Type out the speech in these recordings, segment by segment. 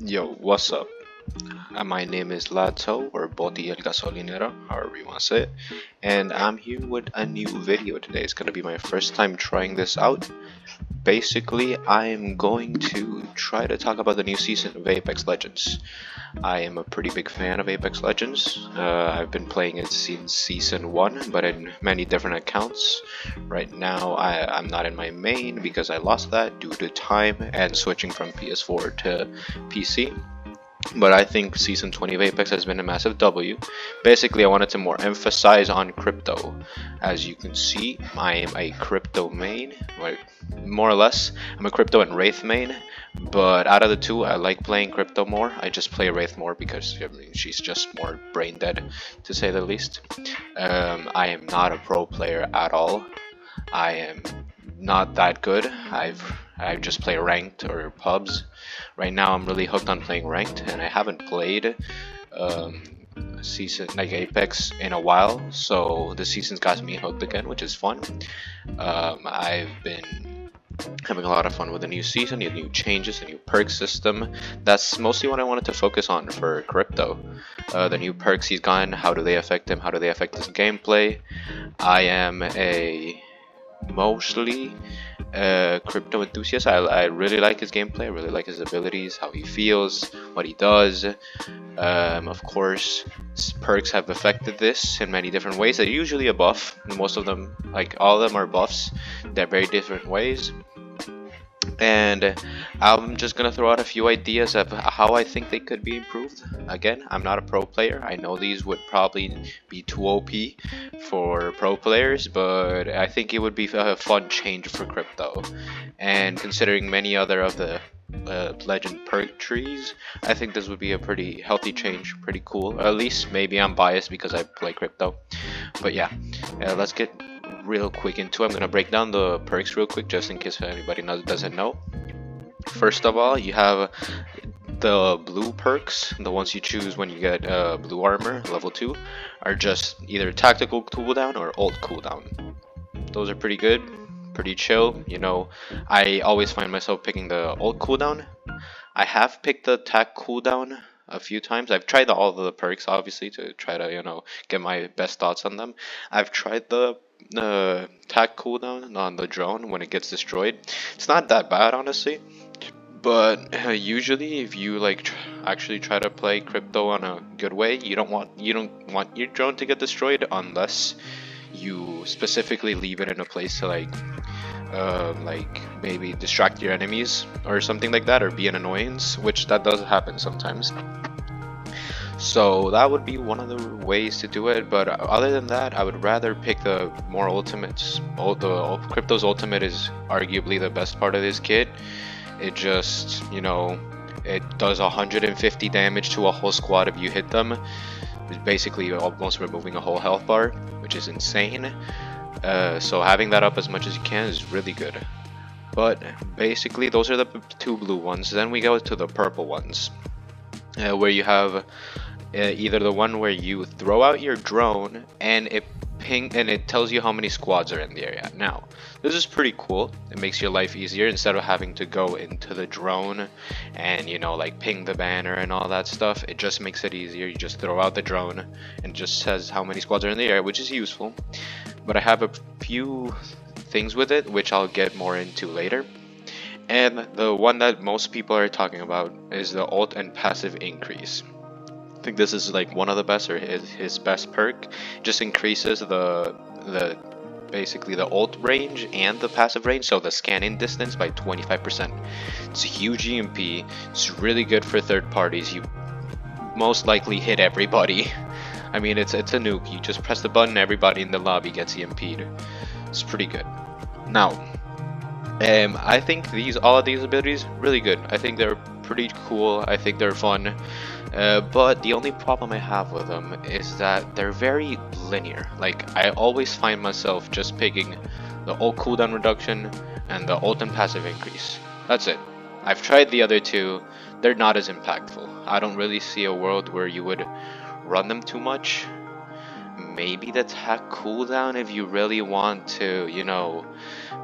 Yo, what's up? My name is Lato, or Boti el Gasolinero, however you want to say it, and I'm here with a new video today. It's going to be my first time trying this out. Basically, I am going to try to talk about the new season of Apex Legends. I am a pretty big fan of Apex Legends. I've been playing it since Season 1, but in many different accounts. Right now, I'm not in my main because I lost that due to time and switching from PS4 to PC. But I think Season 20 of Apex has been a massive W. Basically, I wanted to more emphasize on crypto. As you can see, I am a crypto main, more or less. I'm a crypto and Wraith main, but out of the two, I like playing crypto more. I just play Wraith more because she's just more brain dead, to say the least. I am not a pro player at all. I am not that good. I just play ranked or pubs. Right now I'm really hooked on playing ranked, and I haven't played season like Apex in a while, so this season's got me hooked again, which is fun. I've been having a lot of fun with the new season, the new changes, the new perk system. That's mostly what I wanted to focus on for crypto. The new perks he's gotten, how do they affect him, how do they affect his gameplay. I am a mostly crypto enthusiast. I really like his gameplay, I really like his abilities, how he feels, what he does. Of course, perks have affected this in many different ways. They're usually a buff, most of them, like all of them are buffs. They're very different ways. And I'm just gonna throw out a few ideas of how I think they could be improved. Again, I'm not a pro player. I know these would probably be too OP for pro players, but I think it would be a fun change for crypto. And considering many other of the legend perk trees, I think this would be a pretty healthy change, pretty cool. At least maybe I'm biased because I play crypto. But yeah, let's get real quick into it. I'm gonna break down the perks real quick just in case anybody doesn't know. First of all, you have the blue perks. The ones you choose when you get blue armor level 2 are just either tactical cooldown or ult cooldown. Those are pretty good, pretty chill. You know, I always find myself picking the ult cooldown. I have picked the tac cooldown a few times. I've tried all of the perks obviously to try to get my best thoughts on them. I've tried the tac cooldown on the drone when it gets destroyed. It's not that bad honestly, but usually if you actually try to play crypto on a good way, you don't want your drone to get destroyed unless you specifically leave it in a place to like maybe distract your enemies or something like that, or be an annoyance, which that does happen sometimes. So that would be one of the ways to do it, but other than that, I would rather pick the more ultimates. The Crypto's ultimate is arguably the best part of this kit. It just, it does 150 damage to a whole squad if you hit them. It's basically almost removing a whole health bar, which is insane. So having that up as much as you can is really good. But basically, those are the two blue ones. Then we go to the purple ones, where you have either the one where you throw out your drone and it tells you how many squads are in the area. Now, this is pretty cool. It makes your life easier instead of having to go into the drone and ping the banner and all that stuff. It just makes it easier. You just throw out the drone and it just says how many squads are in the area, which is useful. But I have a few things with it which I'll get more into later. And the one that most people are talking about is the ult and passive increase. I think this is like one of the best, or his best perk. It just increases basically the ult range and the passive range, so the scanning distance, by 25%. It's a huge EMP. It's really good for third parties. You most likely hit everybody. I mean, it's a nuke. You just press the button, everybody in the lobby gets EMP'd. It's pretty good. Now, I think all of these abilities really good. I think they're pretty cool. I think they're fun. But the only problem I have with them is that they're very linear. Like, I always find myself just picking the ult cooldown reduction and the ult and passive increase. That's it. I've tried the other two. They're not as impactful. I don't really see a world where you would run them too much. maybe the attack cooldown if you really want to, you know,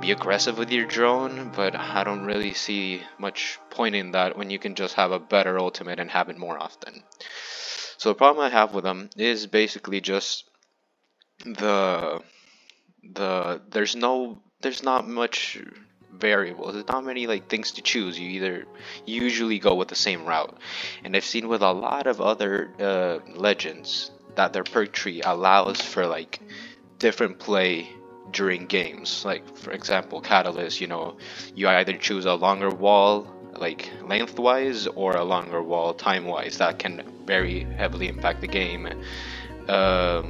be aggressive with your drone, but I don't really see much point in that when you can just have a better ultimate and have it more often. So the problem I have with them is basically just the there's not much variables. There's not many like things to choose. You usually go with the same route, and I've seen with a lot of other legends that their perk tree allows for like different play during games. Like for example, Catalyst, you know, you either choose a longer wall like lengthwise or a longer wall time-wise. That can very heavily impact the game.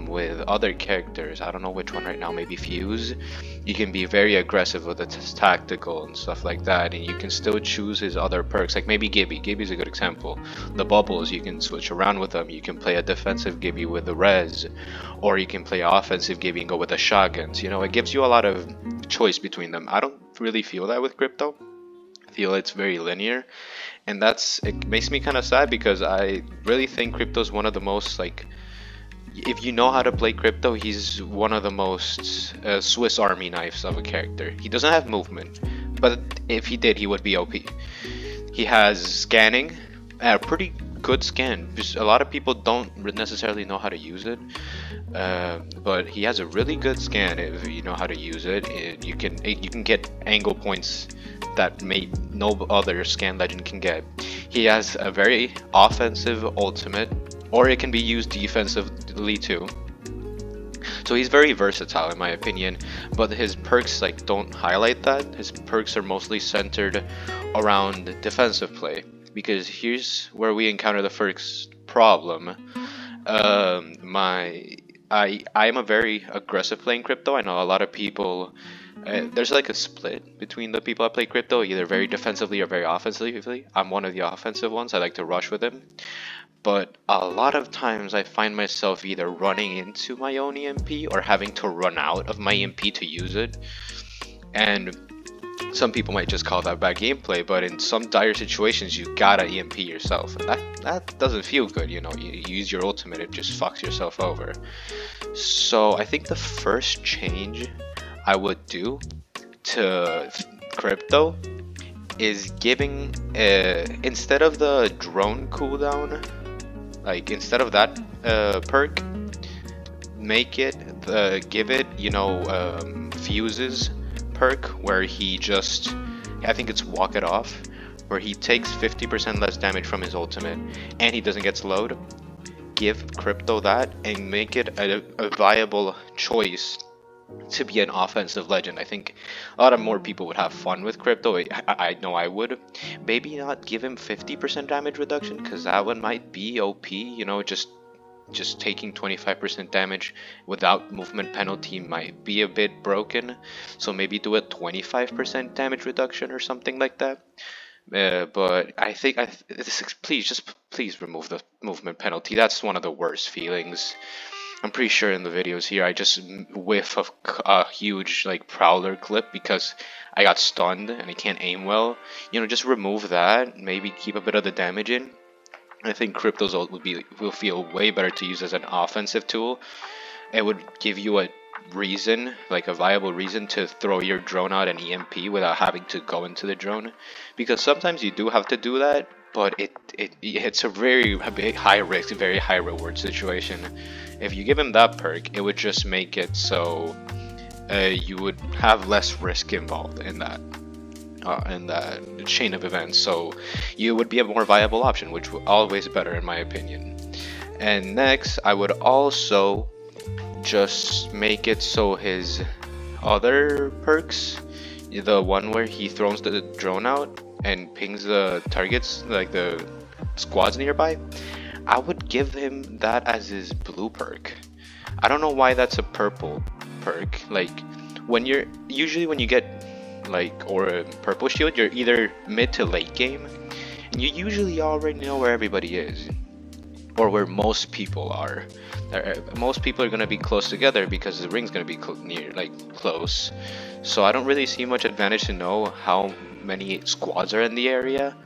With other characters, I don't know which one right now, maybe Fuse, you can be very aggressive with the tactical and stuff like that, and you can still choose his other perks, like maybe Gibby's a good example. The bubbles, you can switch around with them. You can play a defensive Gibby with the res, or you can play offensive Gibby and go with the shotguns. You know, it gives you a lot of choice between them. I don't really feel that with Crypto. I feel it's very linear, and it makes me kind of sad because I really think Crypto's one of the most like, if you know how to play Crypto, he's one of the most Swiss Army knives of a character. He doesn't have movement, but if he did, he would be OP. He has scanning, a pretty good scan. Just a lot of people don't necessarily know how to use it, but he has a really good scan if you know how to use it. You can get angle points that no other scan legend can get. He has a very offensive ultimate, or it can be used defensively too. So he's very versatile in my opinion, but his perks like don't highlight that. His perks are mostly centered around defensive play, because here's where we encounter the first problem. I am a very aggressive playing Crypto. I know a lot of people, there's like a split between the people that play Crypto, either very defensively or very offensively. I'm one of the offensive ones. I like to rush with him. But a lot of times I find myself either running into my own EMP or having to run out of my EMP to use it. And some people might just call that bad gameplay, but in some dire situations you gotta EMP yourself, and that doesn't feel good. You know, you use your ultimate, it just fucks yourself over. So I think the first change I would do to Crypto is giving instead of the drone cooldown, like instead of that perk, make it give it, you know, Fuse's perk, where he just, I think it's walk it off, where he takes 50% less damage from his ultimate and he doesn't get slowed. Give Crypto that and make it a viable choice to be an offensive legend. I think a lot of more people would have fun with Crypto. I know I would. Maybe not give him 50% damage reduction, because that one might be OP. You know, just taking 25% damage without movement penalty might be a bit broken. So maybe do a 25% damage reduction or something like that. But I think please remove the movement penalty. That's one of the worst feelings. I'm pretty sure in the videos here I just whiff of a huge like Prowler clip because I got stunned and I can't aim well. You know, just remove that. Maybe keep a bit of the damage in. I think Crypto's ult will feel way better to use as an offensive tool. It would give you a reason, like a viable reason, to throw your drone out an EMP without having to go into the drone, because sometimes you do have to do that, but it's a very high risk, very high reward situation. If you give him that perk, it would just make it so you would have less risk involved in that chain of events, so you would be a more viable option, which would always better in my opinion. And next, I would also just make it so his other perks, the one where he throws the drone out and pings the targets, like the squads nearby, I would give him that as his blue perk. I don't know why that's a purple perk. Like when you get like or a purple shield, you're either mid to late game and you usually already know where everybody is, or where most people are. Most people are going to be close together because the ring's going to be close. So I don't really see much advantage to know how many squads are in the area.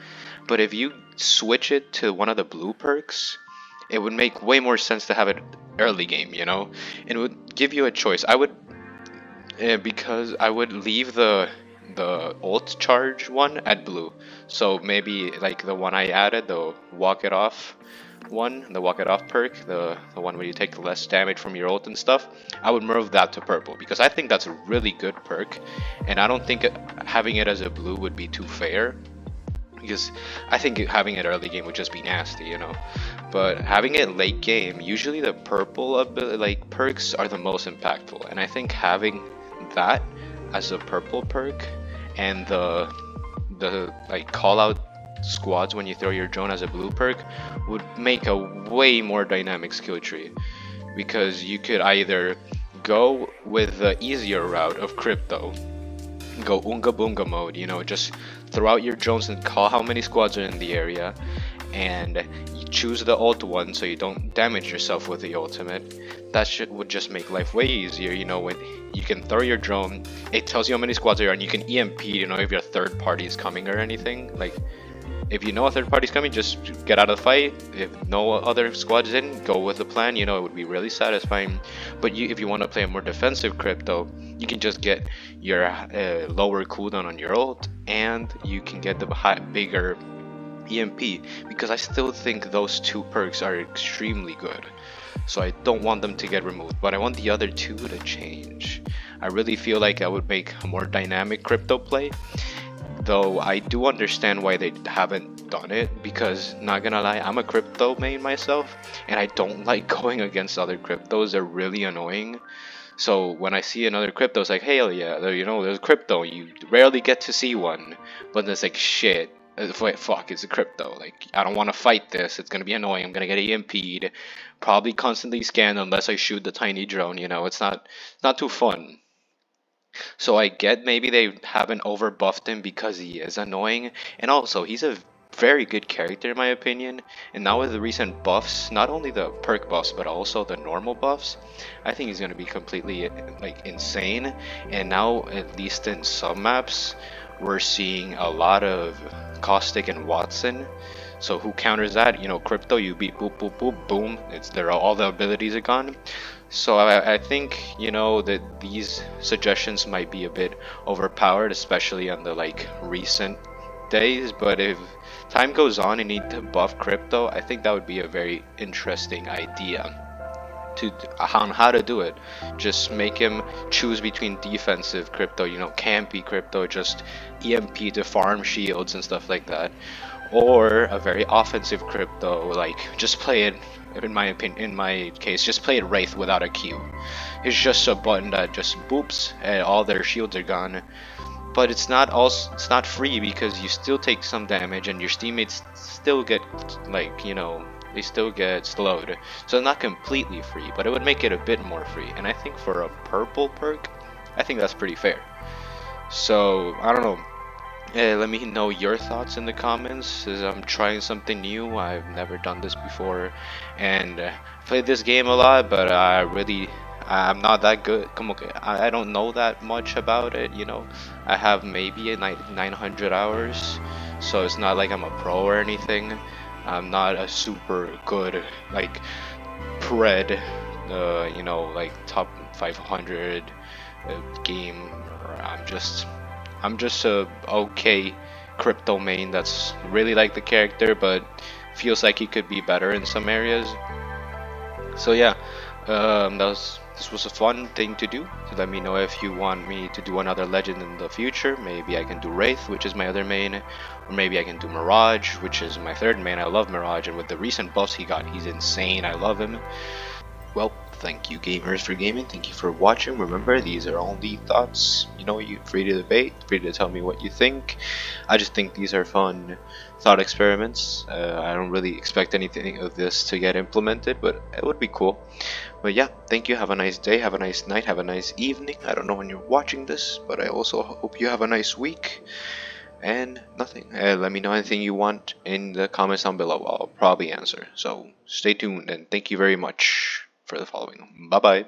But if you switch it to one of the blue perks, it would make way more sense to have it early game, you know? And it would give you a choice. I would, because I would leave the ult charge one at blue. So maybe like the one I added, the walk it off one, the walk it off perk, the one where you take less damage from your ult and stuff, I would move that to purple because I think that's a really good perk, and I don't think having it as a blue would be too fair, because I think having it early game would just be nasty, you know. But having it late game, usually the purple like perks are the most impactful, and I think having that as a purple perk and the like call out squads when you throw your drone as a blue perk would make a way more dynamic skill tree, because you could either go with the easier route of crypto, go unga boonga mode, you know, just throw out your drones and call how many squads are in the area, and you choose the ult one so you don't damage yourself with the ultimate. That shit would just make life way easier, you know, when you can throw your drone, it tells you how many squads there are, and you can EMP, you know, if your third party is coming or anything. Like, if you know a third party's coming, just get out of the fight. If no other squad's in, go with the plan. You know, it would be really satisfying. But if you want to play a more defensive crypto, you can just get your lower cooldown on your ult, and you can get the bigger EMP, because I still think those two perks are extremely good. So I don't want them to get removed, but I want the other two to change. I really feel like I would make a more dynamic crypto play. Though I do understand why they haven't done it, because not gonna lie, I'm a crypto main myself, and I don't like going against other cryptos. They're really annoying. So when I see another crypto, it's like, hell yeah, you know, there's crypto. You rarely get to see one, but it's like, shit, wait, fuck, it's a crypto. Like, I don't want to fight this. It's gonna be annoying. I'm gonna get EMP'd, probably constantly scanned unless I shoot the tiny drone. You know, it's not too fun. So I get maybe they haven't overbuffed him because he is annoying, and also he's a very good character in my opinion. And now with the recent buffs, not only the perk buffs but also the normal buffs, I think he's gonna be completely like insane. And now, at least in some maps, we're seeing a lot of Caustic and Watson. So who counters that? You know, crypto, you beat boop boop boop boom. It's there, all the abilities are gone. So I think, you know, that these suggestions might be a bit overpowered, especially on the like recent days. But if time goes on and need to buff crypto, I think that would be a very interesting idea on how to do it. Just make him choose between defensive crypto, you know, campy crypto, just EMP to farm shields and stuff like that, or a very offensive crypto, like just play it, in my opinion, in my case, just play it Wraith without a Q. It's just a button that just boops and all their shields are gone. But it's not free, because you still take some damage and your teammates still get, like, you know, they still get slowed. So it's not completely free, but it would make it a bit more free. And I think for a purple perk, I think that's pretty fair. So I don't know. Let me know your thoughts in the comments, as I'm trying something new. I've never done this before, and played this game a lot, but I'm not that good. I don't know that much about it, you know. I have maybe 900 hours, so it's not like I'm a pro or anything. I'm not a super good like pred, you know, like top 500 game. I'm just a okay crypto main that's really like the character, but feels like he could be better in some areas. So yeah, this was a fun thing to do. So let me know if you want me to do another legend in the future. Maybe I can do Wraith, which is my other main, or maybe I can do Mirage, which is my third main. I love Mirage, and with the recent buffs he got, he's insane. I love him. Well, thank you gamers for gaming. Thank you for watching. Remember, these are only thoughts. You know, you're free to debate, free to tell me what you think. I just think these are fun thought experiments. I don't really expect anything of this to get implemented, but it would be cool. But yeah, thank you. Have a nice day, have a nice night, have a nice evening. I don't know when you're watching this, but I also hope you have a nice week. And nothing. Let me know anything you want in the comments down below. I'll probably answer. So stay tuned, and thank you very much for the following. Bye bye.